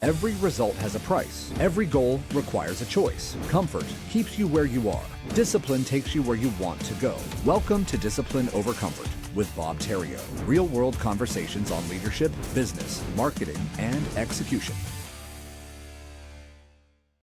Every result has a price. Every goal requires a choice. Comfort keeps you where you are. Discipline takes you where you want to go. Welcome to Discipline Over Comfort with Bob Terrio. Real-world conversations on leadership, business, marketing, and execution.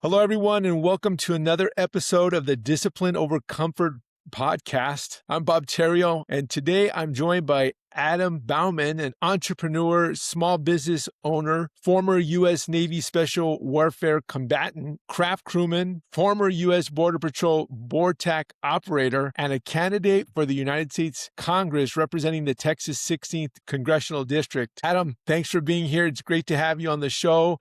Hello, everyone, and welcome to another episode of the Discipline Over Comfort podcast. I'm Bob Terrio, and today I'm joined by Adam Bauman, an entrepreneur, small business owner, former U.S. Navy Special Warfare combatant, craft crewman, former U.S. Border Patrol BORTAC operator, and a candidate for the United States Congress representing the Texas 16th Congressional District. Adam, thanks for being here. It's great to have you on the show.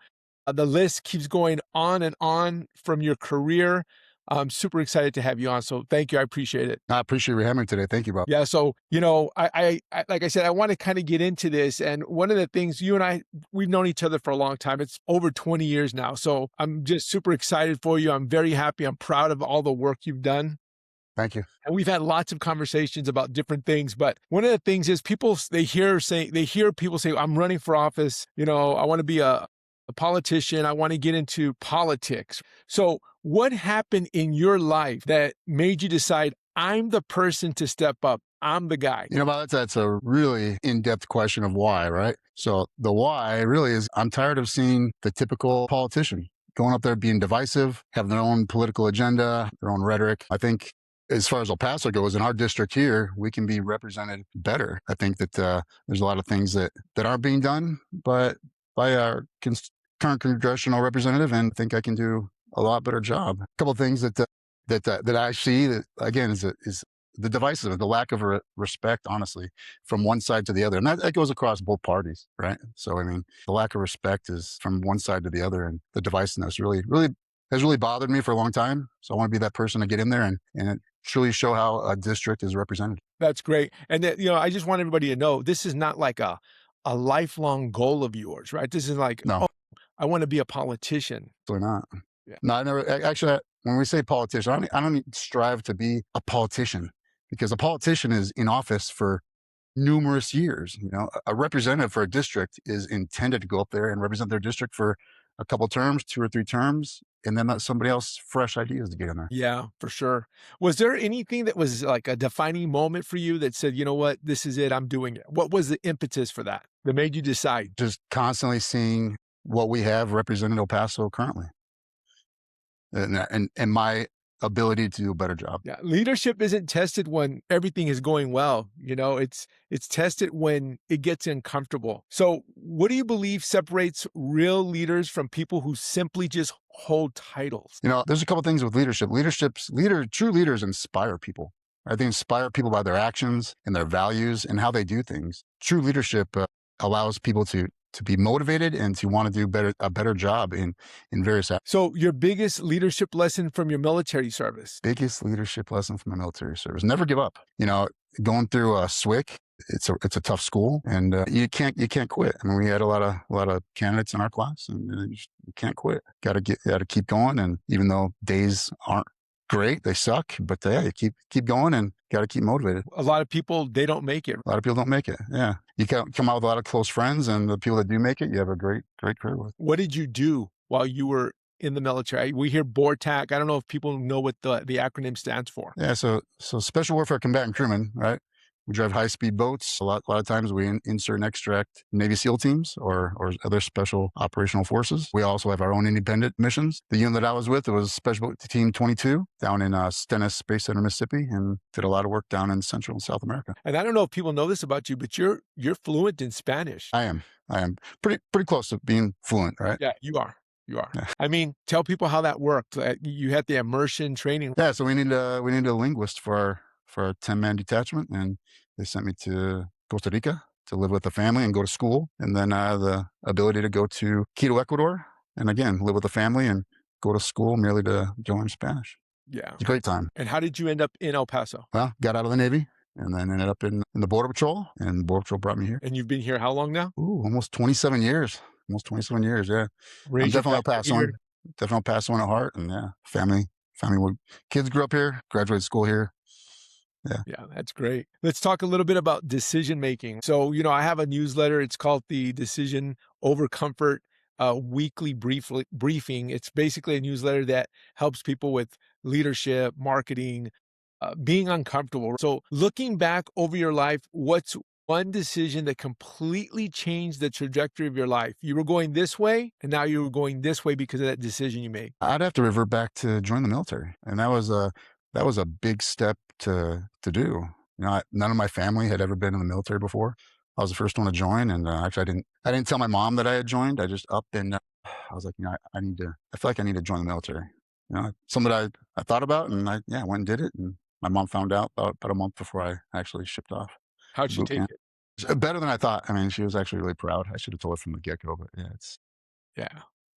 The list keeps going on and on from your career. I'm super excited to have you on. So thank you. I appreciate it. I appreciate you having me today. Thank you, Bob. Yeah. So, I like I said, I want to kind of get into this. And one of the things you and I, we've known each other for a long time. It's over 20 years now. So I'm just super excited for you. I'm very happy. I'm proud of all the work you've done. Thank you. And we've had lots of conversations about different things, but one of the things is they hear people say, I'm running for office. I want to be a politician. I want to get into politics. So what happened in your life that made you decide, I'm the person to step up? I'm the guy. Bob, that's a really in-depth question of why, right? So the why really is I'm tired of seeing the typical politician going up there being divisive, having their own political agenda, their own rhetoric. I think as far as El Paso goes, in our district here, we can be represented better. I think that there's a lot of things that aren't being done, but by our current congressional representative, and I think I can do a lot better job. A couple of things that I see that again is the divisiveness, the lack of respect, honestly, from one side to the other, and that goes across both parties, right? So the lack of respect is from one side to the other, and the divisiveness really has really bothered me for a long time. So I want to be that person to get in there and truly show how a district is represented. That's great, and I just want everybody to know this is not like a lifelong goal of yours, right? This is like, no. I want to be a politician. Absolutely not. Yeah. No, I never, actually, when we say politician, I don't strive to be a politician, because a politician is in office for numerous years. A representative for a district is intended to go up there and represent their district for a couple terms, 2 or 3 terms, and then let somebody else fresh ideas to get in there. Yeah, for sure. Was there anything that was like a defining moment for you that said, you know what, this is it, I'm doing it? What was the impetus for that made you decide? Just constantly seeing what we have represented El Paso currently, and my ability to do a better job. Yeah, leadership isn't tested when everything is going well. It's tested when it gets uncomfortable. So what do you believe separates real leaders from people who simply just hold titles? There's a couple things with leadership. True leaders inspire people. Right? They inspire people by their actions and their values and how they do things. True leadership allows people to be motivated and to want to do a better job in various aspects. So your biggest leadership lesson from your military service? Biggest leadership lesson from my military service: never give up. Going through SWCC, it's a tough school, and you can't quit. We had a lot of candidates in our class, and you can't quit. Got to keep going, and even though days aren't great, they suck, but you keep going and got to keep motivated. A lot of people, they don't make it. A lot of people don't make it. Yeah. You come out with a lot of close friends, and the people that do make it, you have a great career with. What did you do while you were in the military? We hear BORTAC. I don't know if people know what the acronym stands for. Yeah. So Special Warfare Combatant Crewman, right? We drive high-speed boats. A lot of times we insert and extract Navy SEAL teams or other special operational forces. We also have our own independent missions. The unit that I was with, it was Special Boat Team 22 down in Stennis Space Center, Mississippi, and did a lot of work down in Central and South America. And I don't know if people know this about you, but you're fluent in Spanish. I am pretty close to being fluent, right? Yeah, you are. Yeah. Tell people how that worked. You had the immersion training. Yeah. So we need a linguist for our 10-man detachment, and they sent me to Costa Rica to live with the family and go to school, and then the ability to go to Quito, Ecuador, and again live with the family and go to school merely to learn Spanish. Yeah, it's a great time. And how did you end up in El Paso? Well, got out of the Navy and then ended up in the Border Patrol, and the Border Patrol brought me here. And you've been here how long now? Almost 27 years. Yeah. I'm definitely El Pasoan. Definitely El Pasoan at heart, and yeah, family. Kids grew up here, graduated school here. Yeah, that's great. Let's talk a little bit about decision making. So, I have a newsletter. It's called the Decision Over Comfort a weekly briefing. It's basically a newsletter that helps people with leadership, marketing, being uncomfortable. So looking back over your life, what's one decision that completely changed the trajectory of your life? You were going this way, and now you were going this way because of that decision you made. I'd have to revert back to join the military, and that was a big step to do. None of my family had ever been in the military before. I was the first one to join, and actually, I didn't tell my mom that I had joined. I just upped and I was like, I need to. I feel like I need to join the military. Something that I thought about, and I went and did it. And my mom found out about a month before I actually shipped off How'd to she boot take camp. it? Better than I thought. I mean, she was actually really proud. I should have told her from the get go, but yeah, Yeah.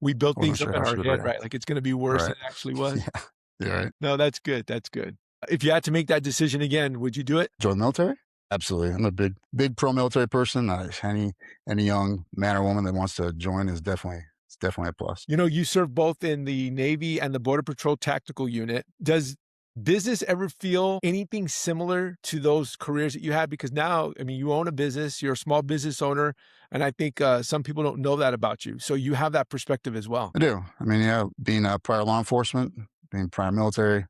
We built I wasn't things up sure in how our she would head, right? react. Like it's going to be worse than Right? it actually was. Yeah. Yeah. Right. No, that's good. That's good. If you had to make that decision again, would you do it? Join the military? Absolutely. I'm a big pro military person. Any young man or woman that wants to join it's definitely a plus. You serve both in the Navy and the Border Patrol Tactical Unit. Does business ever feel anything similar to those careers that you had? Because now, I mean, you own a business, you're a small business owner, and I think some people don't know that about you. So you have that perspective as well. I do. I mean, being a prior law enforcement, being prior military,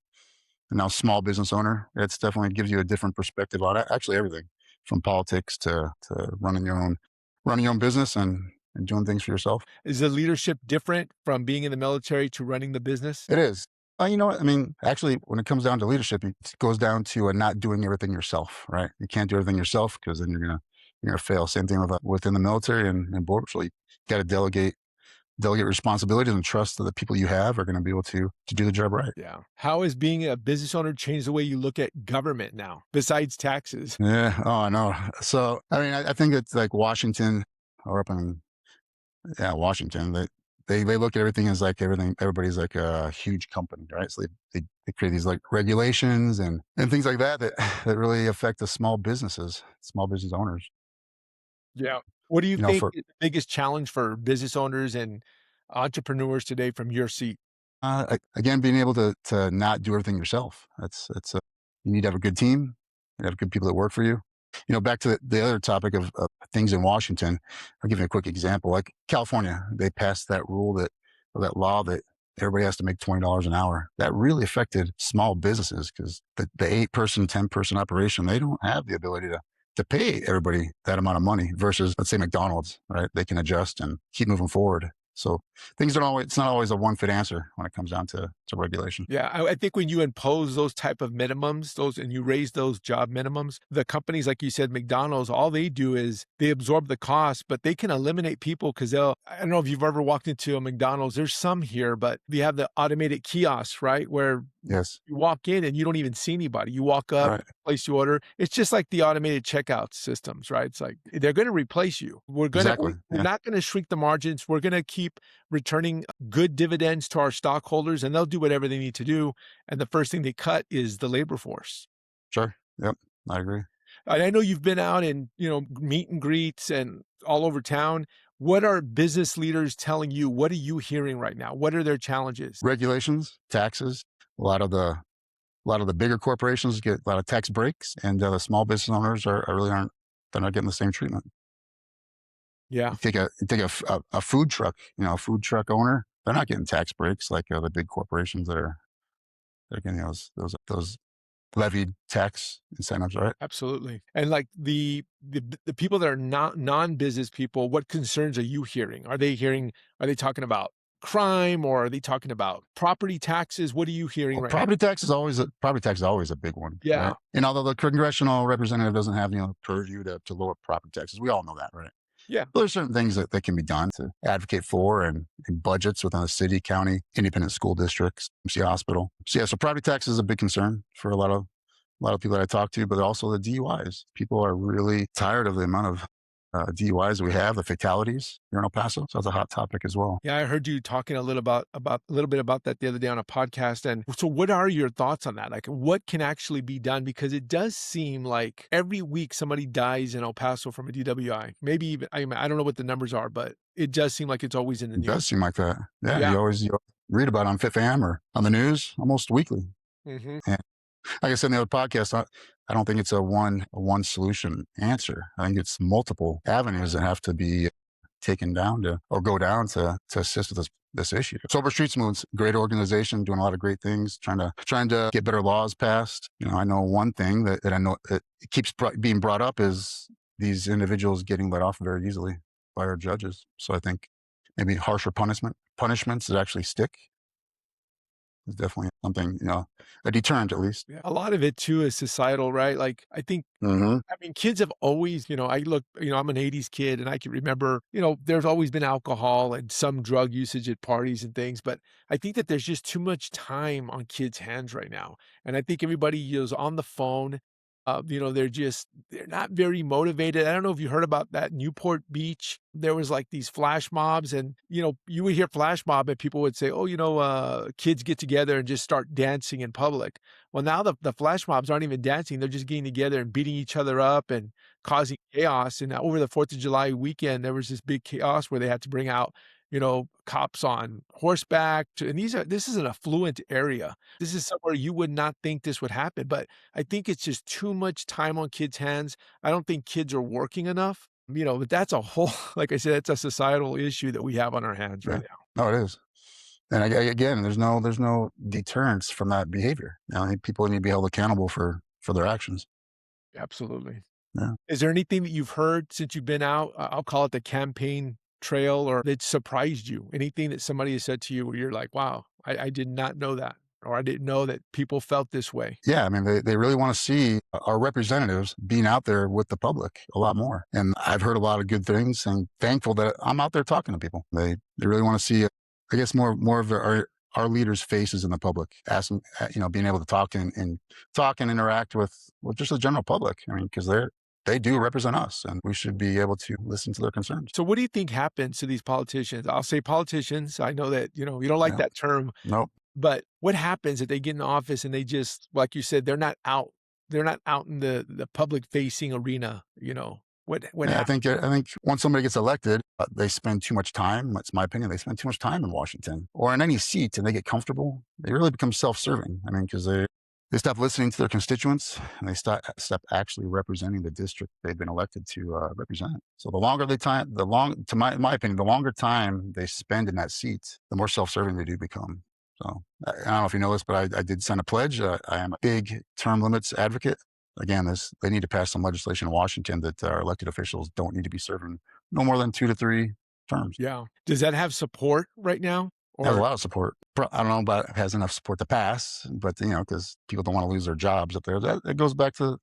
and now small business owner, it's definitely gives you a different perspective on actually everything from politics to running your own business and doing things for yourself. Is the leadership different from being in the military to running the business? It is. You know what? I mean, actually, when it comes down to leadership, it goes down to not doing everything yourself, right? You can't do everything yourself because then you're gonna fail. Same thing within the military and border patrol. You got to delegate responsibilities and trust that the people you have are going to be able to do the job right. Yeah. How has being a business owner changed the way you look at government now, besides taxes? Yeah. Oh, I know. So, I mean, I think it's like Washington or up in Washington. They look at everything as like everybody's like a huge company, right? So they create these like regulations and things like that really affect the small business owners. Yeah. What do you You know, think for is the biggest challenge for business owners and entrepreneurs today from your seat? again, being able to not do everything yourself. You need to have a good team. You have good people that work for you. Back to the other topic of things in Washington, I'll give you a quick example. Like California, they passed that that law that everybody has to make $20 an hour. That really affected small businesses because the 8-person, 10-person operation, they don't have the ability to pay everybody that amount of money versus, let's say, McDonald's, right? They can adjust and keep moving forward. So it's not always a one fit answer when it comes down to regulation. Yeah, I think when you impose those type of minimums, and you raise those job minimums, the companies, like you said, McDonald's, all they do is they absorb the cost, but they can eliminate people because I don't know if you've ever walked into a McDonald's, there's some here, but they have the automated kiosks, right? Where Yes. you walk in and you don't even see anybody. You walk up, Right. place your order. It's just like the automated checkout systems, right? It's like they're going to replace you. Exactly. We're Yeah. not going to shrink the margins. We're going to keep returning good dividends to our stockholders, and they'll do whatever they need to do. And the first thing they cut is the labor force. Sure. Yep. I agree. And I know you've been out and, meet and greets and all over town. What are business leaders telling you? What are you hearing right now? What are their challenges? Regulations, taxes. A lot of the bigger corporations get a lot of tax breaks, and the small business owners they're not getting the same treatment. Yeah. Take a food truck, a food truck owner, they're not getting tax breaks like the big corporations they're getting those levied tax incentives, right? Absolutely. And like the people that are not non-business people, what concerns are you hearing? Are they talking about crime, or are they talking about property taxes? What are you hearing Well, right now? property tax is always a big one. Yeah. Right? And although the congressional representative doesn't have purview to lower property taxes, we all know that, right? Yeah. But there's certain things that can be done to advocate for and budgets within a city, county, independent school districts, MC hospital. So property tax is a big concern for a lot of people that I talk to, but also the DUIs. People are really tired of the amount of DUIs we have, the fatalities here in El Paso. So that's a hot topic as well. Yeah, I heard you talking a little bit about that the other day on a podcast. And so what are your thoughts on that? Like what can actually be done? Because it does seem like every week somebody dies in El Paso from a DWI. Maybe even, I don't know what the numbers are, but it does seem like it's always in the It news. does seem like that. Yeah. Yeah. You always read about it on Fifth AM or on the news almost weekly. Mm-hmm. And like I said in the other podcast, I don't think it's a one solution answer. I think it's multiple avenues that have to be taken down or go down to assist with this issue. Sober Streets Movement's a great organization, doing a lot of great things, trying to get better laws passed. I know one thing that I know that keeps being brought up is these individuals getting let off very easily by our judges. So I think maybe harsher punishments that actually stick is definitely something, a deterrent at least. Yeah. A lot of it too is societal, right? Like I think, Mm-hmm. I mean, kids have always, I look, I'm an 80s kid and I can remember, there's always been alcohol and some drug usage at parties and things, but I think that there's just too much time on kids' hands right now. And I think everybody is on the phone. They're not very motivated. I don't know if you heard about that Newport Beach. There was like these flash mobs and, you would hear flash mob and people would say, kids get together and just start dancing in public. Well, now the flash mobs aren't even dancing. They're just getting together and beating each other up and causing chaos. And over the 4th of July weekend, there was this big chaos where they had to bring out, cops on horseback. And this is an affluent area. This is somewhere you would not think this would happen. But I think it's just too much time on kids' hands. I don't think kids are working enough. But that's a whole, like I said, it's a societal issue that we have on our hands right now. No, it is. And again, there's no deterrence from that behavior. People need to be held accountable for their actions. Absolutely. Yeah. Is there anything that you've heard since you've been out? I'll call it the campaign trail, or that surprised you? Anything that somebody has said to you where you're like, wow, I did not know that, or I didn't know that people felt this way? Yeah, I mean, they really want to see our representatives being out there with the public a lot more. And I've heard a lot of good things and thankful that I'm out there talking to people. They really want to see, I guess, more of our leaders' faces in the public, asking, being able to talk and interact with just the general public. I mean, because they do represent us and we should be able to listen to their concerns. So what do you think happens to these politicians? I'll say politicians. I know that, you don't like that term. Nope. But what happens if they get in office and they just, like you said, they're not out in the public facing arena, what Yeah, I think once somebody gets elected, they spend too much time. That's my opinion. They spend too much time in Washington or in any seat, and they get comfortable. They really become self-serving. I mean, because they stop listening to their constituents and they stop actually representing the district they've been elected to represent. So to my opinion, the longer time they spend in that seat, the more self-serving they do become. So I don't know if you know this, but I did sign a pledge. I am a big term limits advocate. Again, they need to pass some legislation in Washington that our elected officials don't need to be serving no more than 2 to 3 terms. Yeah. Does that have support right now? It has a lot of support. I don't know about it has enough support to pass, but because people don't want to lose their jobs up there. That goes back to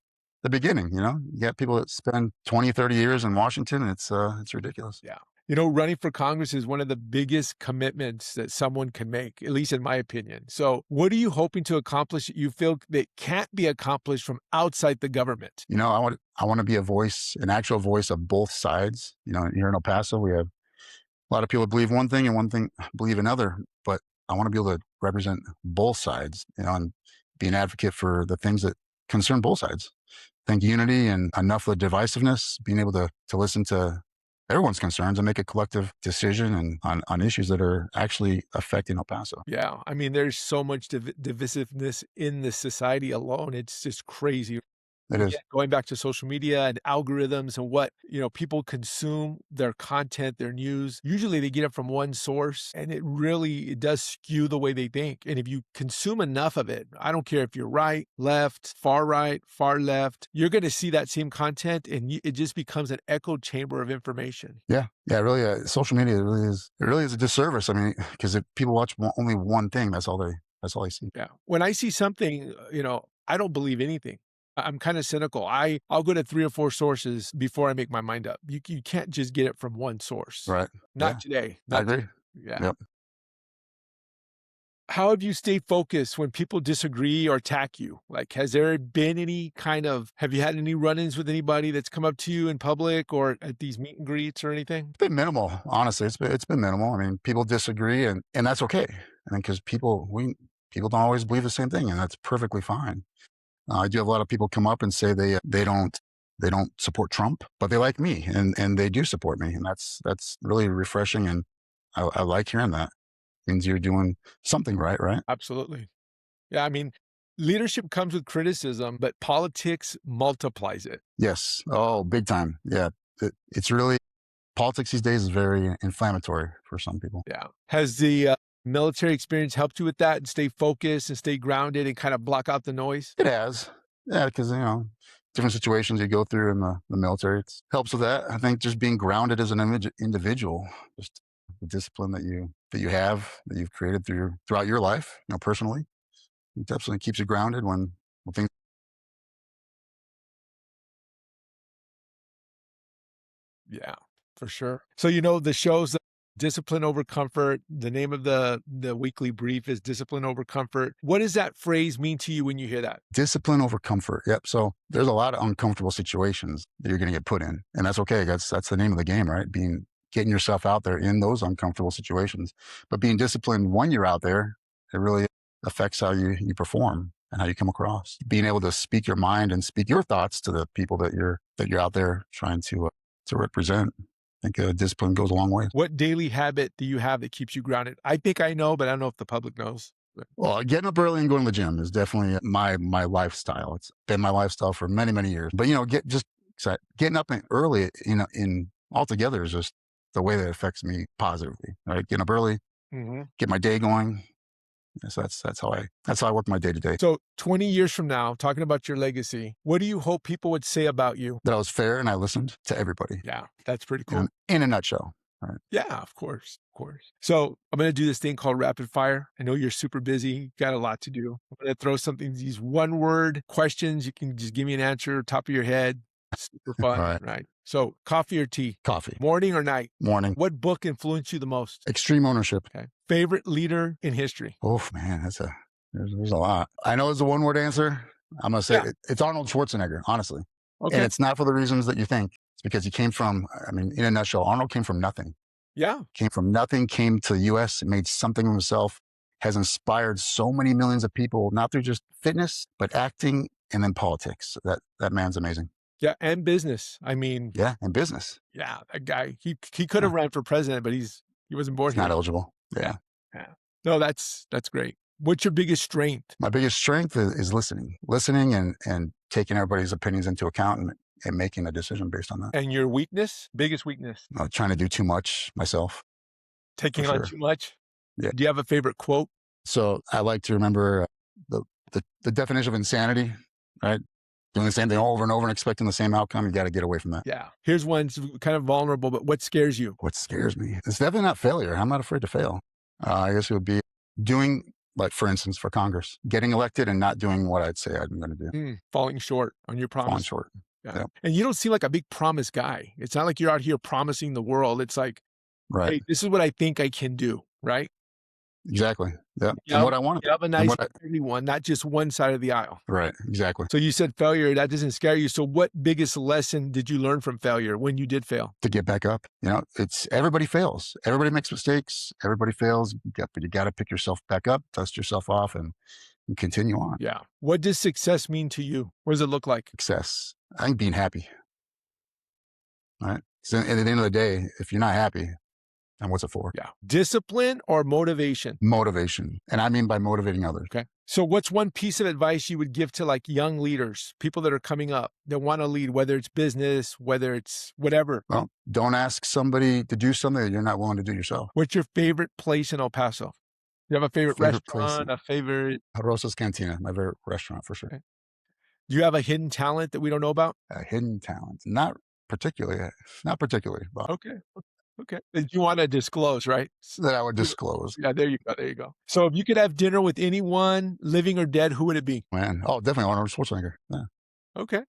the beginning. You got people that spend 20, 30 years in Washington. And it's ridiculous. Yeah. Running for Congress is one of the biggest commitments that someone can make, at least in my opinion. So what are you hoping to accomplish that you feel that can't be accomplished from outside the government? I want to be an actual voice of both sides. Here in El Paso, we have a lot of people believe one thing and one thing believe another, but I want to be able to represent both sides, and be an advocate for the things that concern both sides. I think unity and enough of the divisiveness, being able to listen to everyone's concerns and make a collective decision and on issues that are actually affecting El Paso. Yeah. I mean, there's so much divisiveness in the society alone. It's just crazy. It is. Going back to social media and algorithms and what, people consume their content, their news. Usually they get it from one source, and it does skew the way they think. And if you consume enough of it, I don't care if you're right, far left, you're going to see that same content, and it just becomes an echo chamber of information. Yeah. Yeah. Really. Social media really is a disservice. I mean, because if people watch only one thing, that's all they see. Yeah. When I see something, I don't believe anything. I'm kind of cynical. I'll go to 3 or 4 sources before I make my mind up. You can't just get it from one source. Right. Not today. I agree. Yeah. Yep. How have you stayed focused when people disagree or attack you? Like, has there been have you had any run-ins with anybody that's come up to you in public or at these meet and greets or anything? It's been minimal, honestly. It's been minimal. I mean, people disagree and that's okay. I mean, because people don't always believe the same thing, and that's perfectly fine. I do have a lot of people come up and say they don't support Trump, but they like me and they do support me. And that's really refreshing. And I like hearing that. It means you're doing something right? Absolutely. Yeah. I mean, leadership comes with criticism, but politics multiplies it. Yes. Oh, big time. Yeah. It's really, Politics these days is very inflammatory for some people. Yeah. Has the military experience helped you with that and stay focused and stay grounded and kind of block out the noise? It has. Yeah, because, different situations you go through in the military, it helps with that. I think just being grounded as an individual, just the discipline that you have, that you've created throughout your life, personally, it definitely keeps you grounded when things. Yeah, for sure. So, the show's Discipline Over Comfort. The name of the weekly brief is Discipline Over Comfort. What does that phrase mean to you when you hear that? Discipline over comfort. Yep. So there's a lot of uncomfortable situations that you're going to get put in, and that's okay. That's the name of the game, right? Getting yourself out there in those uncomfortable situations, but being disciplined when you're out there, it really affects how you perform and how you come across. Being able to speak your mind and speak your thoughts to the people that you're out there trying to represent. I think discipline goes a long way. What daily habit do you have that keeps you grounded? I think I know, but I don't know if the public knows. Well, getting up early and going to the gym is definitely my lifestyle. It's been my lifestyle for many, many years. But getting up early, in altogether is just the way that it affects me positively. Right, getting up early, get my day going. So that's how I work my day to day. So 20 years from now, talking about your legacy, what do you hope people would say about you? That I was fair and I listened to everybody. Yeah, that's pretty cool. In a nutshell. Right. Yeah, of course. So I'm going to do this thing called rapid fire. I know you're super busy. You've got a lot to do. I'm going to throw these 1-word questions. You can just give me an answer, top of your head. Super fun. Right. So coffee or tea? Coffee. Morning or night? Morning. What book influenced you the most? Extreme Ownership. Okay. Favorite leader in history? Oh, man, there's a lot. I know it's a 1-word answer. I'm going to say it's Arnold Schwarzenegger, honestly. Okay. And it's not for the reasons that you think. It's because he came from, in a nutshell, Arnold came from nothing. Yeah. Came from nothing, came to the U.S., made something of himself, has inspired so many millions of people, not through just fitness, but acting and then politics. That man's amazing. Yeah, and business. Yeah, and business. Yeah, that guy. He could have ran for president, but he wasn't born here. Not eligible. Yeah. No, that's great. What's your biggest strength? My biggest strength is listening and taking everybody's opinions into account and making a decision based on that. And your biggest weakness? Trying to do too much myself. Taking on too much? Yeah. Do you have a favorite quote? So I like to remember the definition of insanity, right? Doing the same thing over and over and expecting the same outcome. You got to get away from that. Yeah. Here's one kind of vulnerable, but what scares you? What scares me? It's definitely not failure. I'm not afraid to fail. I guess it would be doing, like, for instance, for Congress, getting elected and not doing what I'd say I'm going to do. Falling short on your promise. Falling short. Yeah. Yep. And you don't seem like a big promise guy. It's not like you're out here promising the world. It's like, right. Hey, this is what I think I can do. Right. Exactly. Yeah. And what I want. You have a nice one, not just one side of the aisle. Right. Exactly. So you said failure, that doesn't scare you. So what biggest lesson did you learn from failure when you did fail? To get back up. It's everybody fails. Everybody makes mistakes. Everybody fails. But you got to pick yourself back up, dust yourself off and continue on. Yeah. What does success mean to you? What does it look like? Success. I think being happy. Right. So at the end of the day, if you're not happy, and what's it for? Yeah. Discipline or motivation? Motivation. And I mean by motivating others. Okay. So what's one piece of advice you would give to, like, young leaders, people that are coming up, that want to lead, whether it's business, whether it's whatever? Well, don't ask somebody to do something that you're not willing to do yourself. What's your favorite place in El Paso? You have a favorite restaurant, a favorite? Rosa's Cantina, my favorite restaurant for sure. Okay. Do you have a hidden talent that we don't know about? A hidden talent? Not particularly, Bob. Okay. That you want to disclose, right? That I would disclose. Yeah, there you go. So if you could have dinner with anyone, living or dead, who would it be? Man, definitely Arnold Schwarzenegger. Yeah. Okay.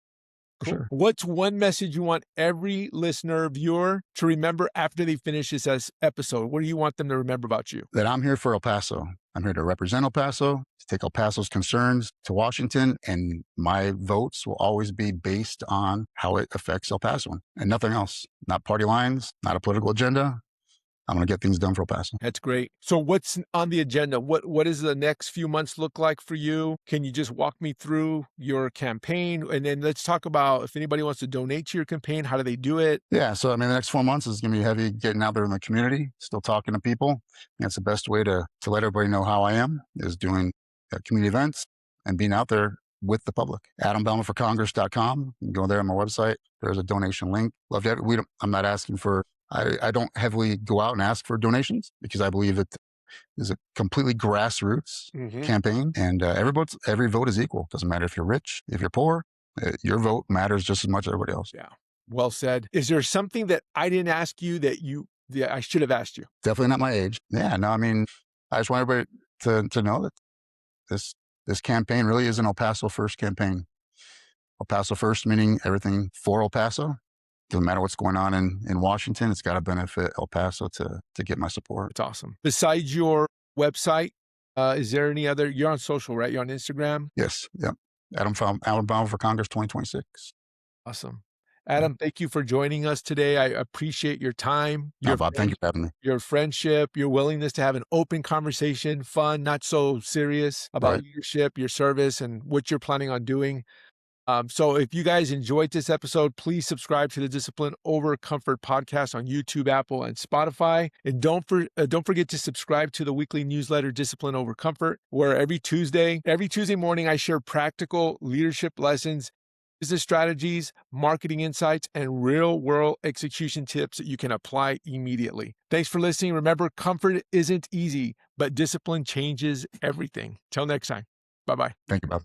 Cool. Sure. What's one message you want every listener, viewer to remember after they finish this episode? What do you want them to remember about you? That I'm here for El Paso. I'm here to represent El Paso, to take El Paso's concerns to Washington, and my votes will always be based on how it affects El Paso and nothing else. Not party lines, not a political agenda. I'm going to get things done for El Paso. That's great. So what's on the agenda? What does the next few months look like for you? Can you just walk me through your campaign? And then let's talk about if anybody wants to donate to your campaign, how do they do it? Yeah. So, the next 4 months is going to be heavy getting out there in the community, still talking to people. That's the best way to let everybody know how I am, is doing community events and being out there with the public. AdamBauman for Congress.com. You can go there on my website. There's a donation link. I'm not asking for I don't heavily go out and ask for donations because I believe that is a completely grassroots campaign, and every vote is equal. Doesn't matter if you're rich, if you're poor, your vote matters just as much as everybody else. Yeah. Well said. Is there something that I didn't ask you that I should have asked you? Definitely not my age. Yeah, no, I mean, I just want everybody to know that this campaign really is an El Paso first campaign. El Paso first, meaning everything for El Paso. Doesn't matter what's going on in Washington. It's got to benefit El Paso to get my support. That's awesome. Besides your website, is there any other? You're on social, right? You're on Instagram? Yes. Yep. Adam Bauman for Congress 2026. Awesome. Adam, thank you for joining us today. I appreciate your time. Bob, thank you for having me. Your friendship, your willingness to have an open conversation, fun, not so serious, about leadership, your service, and what you're planning on doing. So if you guys enjoyed this episode, please subscribe to the Discipline Over Comfort podcast on YouTube, Apple, and Spotify. And don't forget to subscribe to the weekly newsletter, Discipline Over Comfort, where every Tuesday morning, I share practical leadership lessons, business strategies, marketing insights, and real-world execution tips that you can apply immediately. Thanks for listening. Remember, comfort isn't easy, but discipline changes everything. Till next time. Bye-bye. Thank you, Bob.